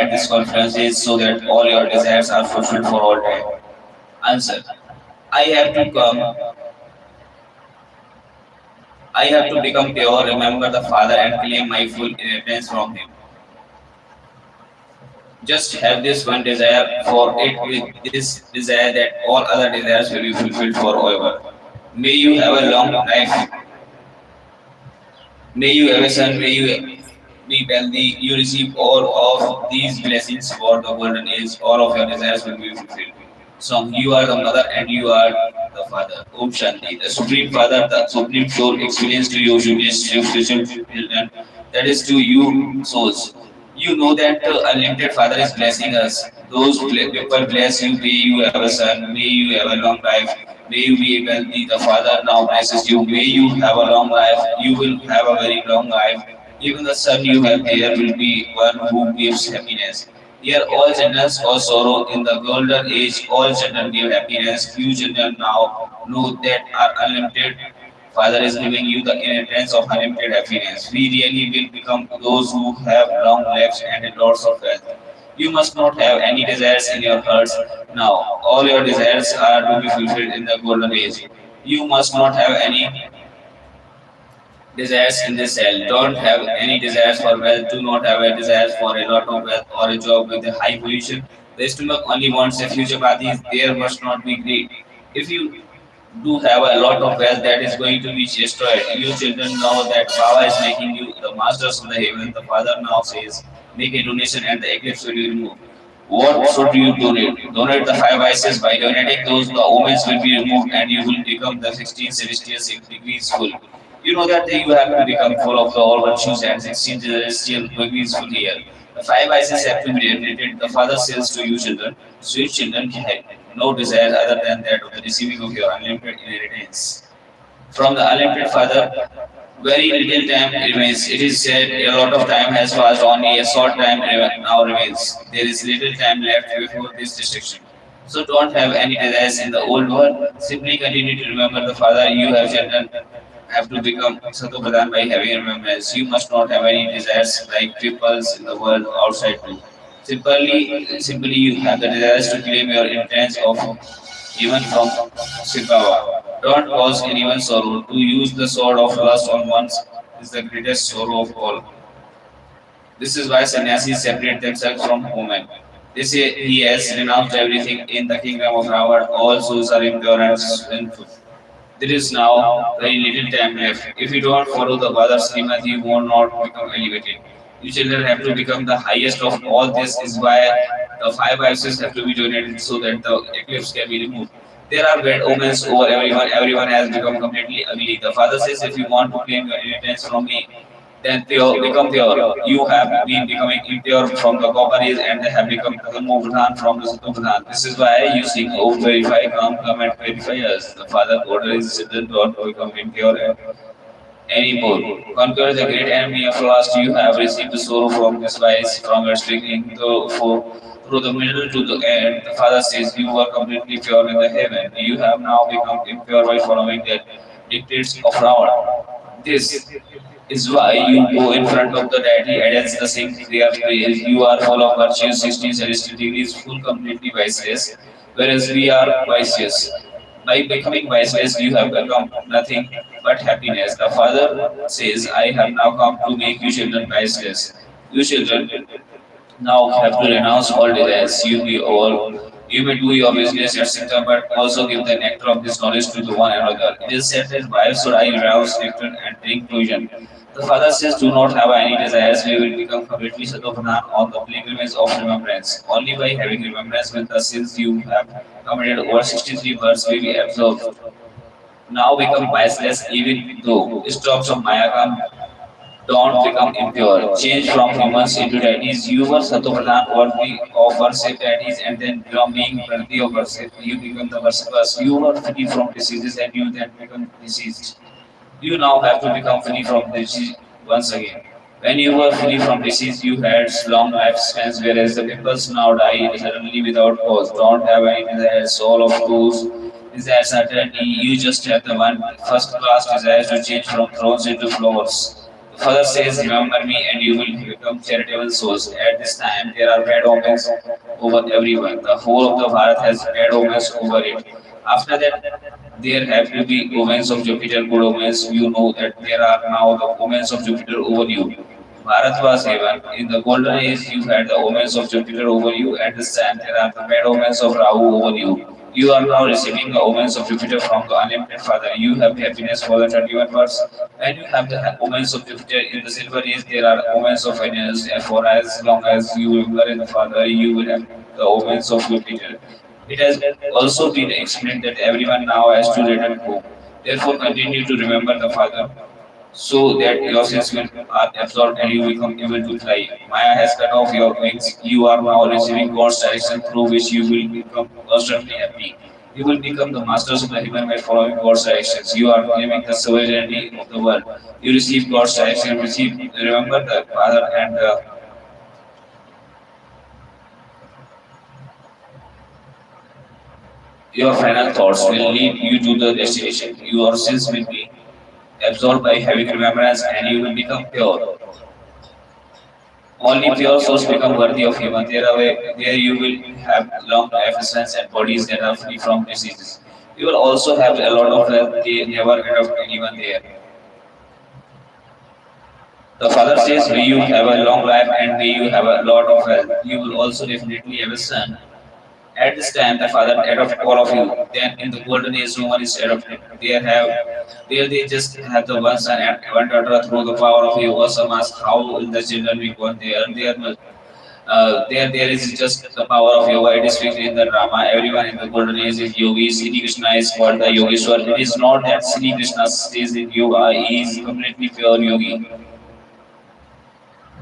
at this conference is so that all your desires are fulfilled for all time? Answer. I have to come, I have to become pure, remember the Father, and claim my full inheritance from Him. Just have this one desire for it with this desire that all other desires will be fulfilled forever. May you have a long life. May you have a son. May you be wealthy. You receive all of these blessings for the golden age. All of your desires will be fulfilled. Song. You are the mother and you are the father. Om Shanti. The Supreme Father, the Supreme Soul experience to you should be spiritual children. That is to you souls. You know that the unlimited Father is blessing us. Those people bless you. May you have a son. May you have a long life. May you be wealthy. The Father now blesses you. May you have a long life. You will have a very long life. Even the son you have there will be one who gives happiness. Here all children or sorrow in the golden age, all children give happiness. You children now know that our unlimited Father is giving you the inheritance of unlimited happiness. We really will become those who have long lives and lots of wealth. You must not have any desires in your hearts now. All your desires are to be fulfilled in the golden age. You must not have any desires in this cell. Don't have any desires for wealth. Do not have a desire for a lot of wealth or a job with a high position. The stomach only wants a future parties. There must not be greed. If you do have a lot of wealth that is going to be destroyed. You children know that Baba is making you the masters of the heaven. The Father now says, make a donation and the eclipse will be removed. What should you donate? Donate the five vices. By donating those, the omens will be removed and you will become the 16 celestial degrees full. You know that you have to become full of the all virtues and 16 celestial degrees full here. The five vices have to be donated. The Father says to you children, sweet children, have no desire other than that of the receiving of your unlimited inheritance. From the unlimited Father, very little time remains. It is said a lot of time has passed, only a short time now remains. There is little time left before this destruction. So don't have any desires in the old world. Simply continue to remember the Father. You have children have to become Satopradhan by having remembrance. You must not have any desires like peoples in the world outside you. Simply you have the desires to claim your intents of even from Sibaba. Don't cause anyone sorrow. To use the sword of lust on one's is the greatest sorrow of all. This is why sannyasis separate themselves from women. They say he has renounced everything in the kingdom of Ravan. All souls are impure and sinful. There is now very little time left. If you don't follow the Father's Srimad, you will not become elevated. You children have to become the highest of all. This is why the five vices have to be donated so that the eclipse can be removed. There are bad omens over everyone. Everyone has become completely ugly. The Father says, if you want to claim your inheritance from me, then pure, become pure. You have been becoming impure from the copper age and have become Pradhan from the Satopradhan. This is why you sing, oh purify, come and purify us. The Father orders his children don't become impure anymore. Conquer the great enemy of lust. You have received the sorrow from this vice, from your struggling through the middle to the end. The Father says you were completely pure in the heaven. You have now become impure by following the dictates of Ravan. This is why you go in front of the deity against the same their praise. You are full of virtues, 16 celestial degrees, full completely viceless, whereas we are viceless. By becoming viceless, you have become nothing but happiness. The Father says, I have now come to make you children viceless. You children now have to renounce all desires. You may do your business, etc., but also give the nectar of this knowledge to the one another. It is said that why should I renounce nectar and drink poison? The Father says, do not have any desires, we will become completely Satopradhan on the pilgrimage of remembrance. Only by having remembrance with the sins you have committed over 63 births will be absorbed. Now become viceless even though stops of Maya come, don't become impure. Change from humans into deities. You were Satopradhan, worthy of worship deities, and then from being worthy of worship, you become the worshippers. You were free from diseases and you then become diseased. You now have to become free from disease once again. When you were free from disease, you had long lifespans, whereas the peoples now die suddenly without cause. Don't have any desires. All of those desires are dirty. You just have the one first class desire to change from thrones into flowers. Father says, remember me and you will become charitable souls. At this time, there are bad omens over everyone. The whole of the Bharat has bad omens over it. After that, there have to be omens of Jupiter, good omens. You know that there are now the omens of Jupiter over you. Bharat was heaven. In the golden age, you had the omens of Jupiter over you. At this time, there are the bad omens of Rahu over you. You are now receiving the omens of Jupiter from the unlimited Father. You have happiness for the 21 verse. When you have the omens of Jupiter in the silver age, there are omens of Venus. And for as long as you remember in the Father, you will have the omens of Jupiter. It has also been explained that everyone now has to return home. Therefore, continue to remember the Father so that your sins will are absorbed and you become able to fly. Maya has cut off your wings. You are now receiving God's direction through which you will become constantly happy. You will become the masters of the heaven by following God's directions. You are claiming the sovereignty of the world. You receive God's direction. Remember the Father and your final thoughts will lead you to the destination. Your sins will be absorbed by having remembrance and you will become pure. Only pure souls become worthy of heaven. There you will have long lifespans and bodies that are free from diseases. You will also have a lot of wealth. They never end up anyone there. The Father says, may you have a long life and may you have a lot of wealth. You will also definitely have a son. At this time, the Father adopted all of you. Then in the golden age, no one is adopted. There they just have the one son and one daughter through the power of you. Awesome as how will the children be born there? There is just the power of yoga. It is fixed in the drama. Everyone in the golden age is yogi. Sri Krishna is called the Yogeshwar. It is not that Sri Krishna stays in yoga. He is completely pure yogi.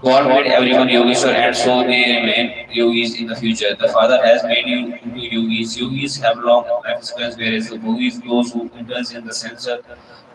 God made everyone yogeshwar and so they remain yogis in the future. The Father has made you into yogis. Yogis have long lifespans, whereas the yogis, those who indulge in the sensual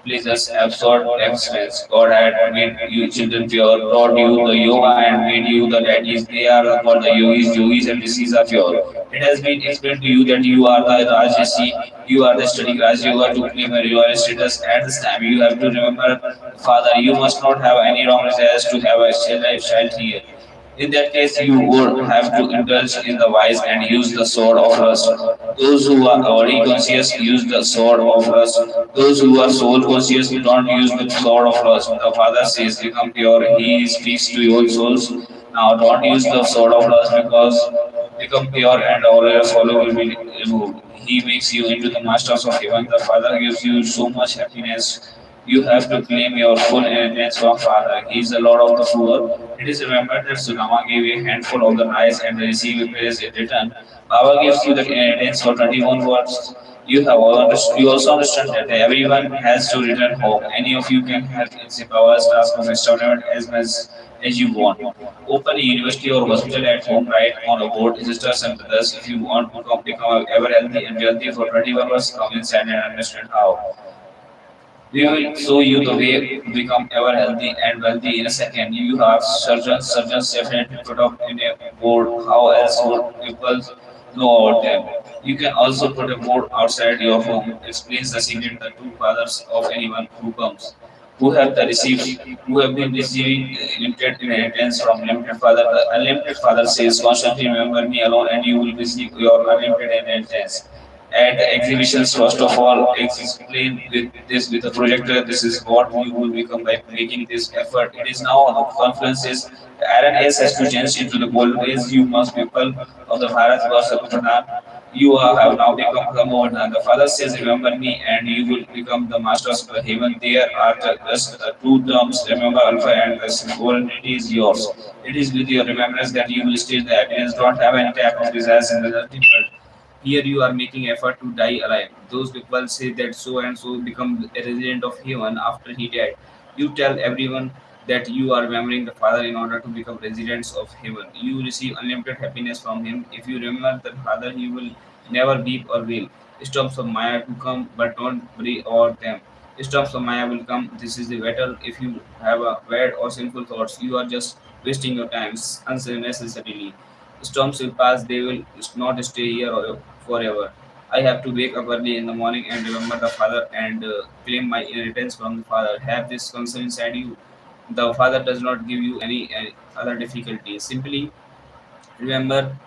pleasures, absorb lifespans. God had made you children pure, taught you the yoga and made you the deities. They are called the yogis. Yogis and rishis are pure. It has been explained to you that you are the Raj Rishi, you are the studying Raj Yoga to claim a royal status. At this time, you have to remember, Father, you must not have any wrong desires to have a lifestyle here. In that case, you would have to indulge in the vice and use the sword of lust. Those who are body conscious use the sword of lust. Those who are soul conscious don't use the sword of lust. The Father says, become pure. He speaks to your souls. Now, don't use the sword of lust because become pure and all your sorrow will be removed. He makes you into the masters of heaven. The Father gives you so much happiness. You have to claim your full inheritance from Father. He is the Lord of the poor. It is remembered that Sudama gave a handful of the rice and received a praise in return. Baba gives you the inheritance for 21 words. You also understand that everyone has to return home. Any of you can help in Zimbabwe's task of establishment as much as you want. Open a university or hospital at home, write on a board, sisters and brothers. If you want to become ever healthy and wealthy for 21 hours, come inside and understand how. We will show you the way to become ever healthy and wealthy in a second. You have surgeons. Surgeons definitely put up in a board. How else would people know about them? You can also put a board outside your home. Explains the secret the two fathers of anyone who comes. Who have been receiving limited inheritance from limited father. The unlimited father says, constantly remember me alone and you will receive your unlimited inheritance at the exhibitions. First of all, explain with the projector. This is what you will become by making this effort. It is now the conferences. The Iron Age has to change into the golden age. You must people of the Bharat Varsha Pradhan. Have now become the Mohan. The Father says, remember me, and you will become the masters of the heaven. There are just two terms, remember Alpha, and the sovereignty is yours. It is with your remembrance that you will state the happiness. Don't have any type of desires in the earthly world. Here you are making effort to die alive. Those people say that so and so become a resident of heaven after he died. You tell everyone that you are remembering the Father in order to become residents of heaven. You receive unlimited happiness from him. If you remember the Father, he will never weep or wail. Storms of Maya to come, but don't worry about them. Storms of Maya will come. This is the battle. If you have a bad or sinful thoughts, you are just wasting your time unnecessarily. Storms will pass, they will not stay here forever. I have to wake up early in the morning and remember the Father and claim my inheritance from the Father. Have this concern inside you. The Father does not give you any other difficulty. Simply remember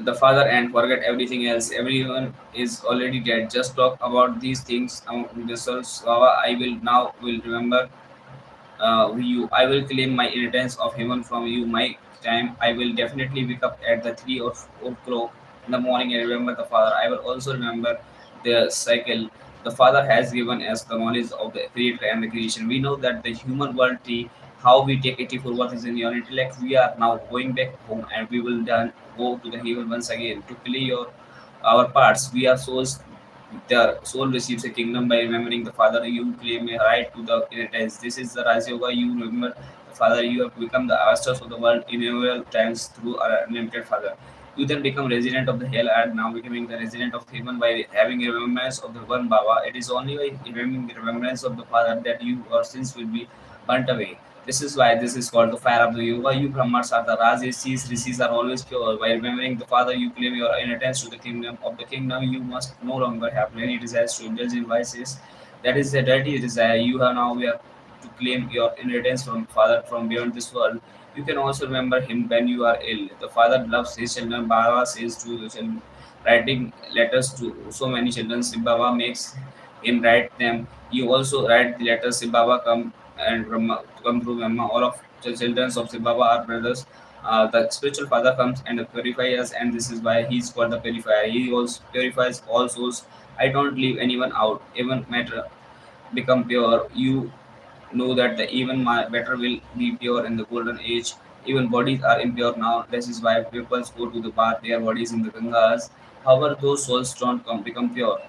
the Father and forget everything else. Everyone is already dead. Just talk about these things among yourselves. Baba, I will remember you. I will claim my inheritance of heaven from you. My time, I will definitely wake up at the 3 or 4 o'clock in the morning and remember the Father. I will also remember the cycle. The Father has given us the knowledge of the Creator and the creation. We know that the human world tree, how we take it for what is in your intellect. We are now going back home and we will then go to the heaven once again to play your our parts. We are souls. The soul receives a kingdom by remembering the Father. You claim a right to the inheritance. This is the Raj Yoga. You remember the Father. You have become the masters of the world innumerable times through our unlimited Father. You then become resident of the hell and now becoming the resident of heaven by having a remembrance of the one Baba. It is only by remembering the remembrance of the Father that your sins will be burnt away. This is why this is called the fire of the yoga. You Brahmas are the Rajas, rishis are always pure. By remembering the Father, you claim your inheritance to the kingdom. Of the kingdom, you must no longer have any desires to indulge in vices. That is the dirty desire. You have now we are to claim your inheritance from Father from beyond this world. You can also remember him when you are ill. The Father loves his children. Baba says to the children, writing letters to so many children. Si Baba makes him write them. You also write the letters. Si Baba and come through Brahma. All of the children of Sibaba are brothers. The spiritual father comes and purifies us, and this is why he is called the purifier. He also purifies all souls. I don't leave anyone out. Even matter become pure. You know that the even better will be pure in the golden age. Even bodies are impure now. This is why people go to the bath, their bodies in the Gangas. However, those souls don't become pure.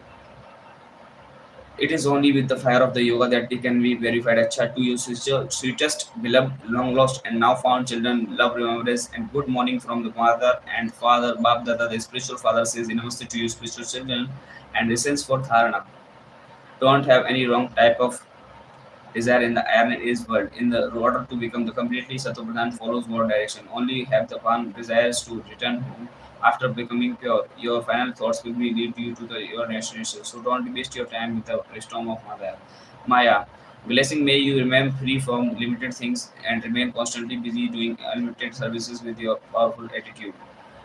It is only with the fire of the yoga that they can be verified. Acha to you, sister, sweetest, beloved, long lost, and now found children, love, remembrance, and good morning from the mother and father. Bab Dada, the spiritual father, says, Namaste to you, spiritual children, and listens for Dharana. Don't have any wrong type of desire in the iron is world. In the order to become the completely Satopradhan follows one direction. Only have the one desires to return home after becoming pure. Your final thoughts will be lead you to your destination. So don't waste your time with the storm of Maya. Blessing may you remain free from limited things and remain constantly busy doing unlimited services with your powerful attitude.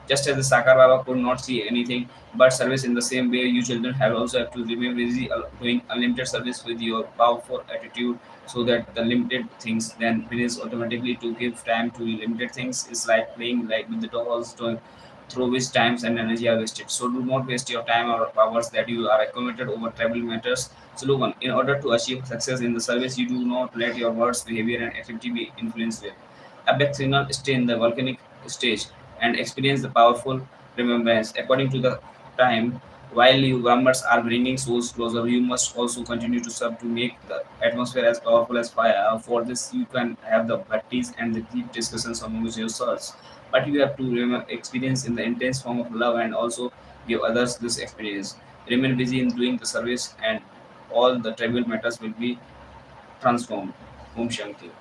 Just as the Sakar Baba could not see anything but service in the same way, you children have also have to remain busy doing unlimited service with your powerful attitude so that the limited things then begins automatically to give time to limited things is like playing like with the dolls through which times and energy are wasted. So do not waste your time or powers that you are accumulated over trivial matters. Slogan. In order to achieve success in the service, you do not let your words, behavior, and activity be influenced with. Apex signal stay in the volcanic stage and experience the powerful remembrance. According to the time, while you members are bringing souls closer, you must also continue to serve to make the atmosphere as powerful as fire. For this, you can have the bhaktis and the deep discussions among yourselves. But you have to experience in the intense form of love and also give others this experience. Remain busy in doing the service, and all the trivial matters will be transformed. Om Shanti.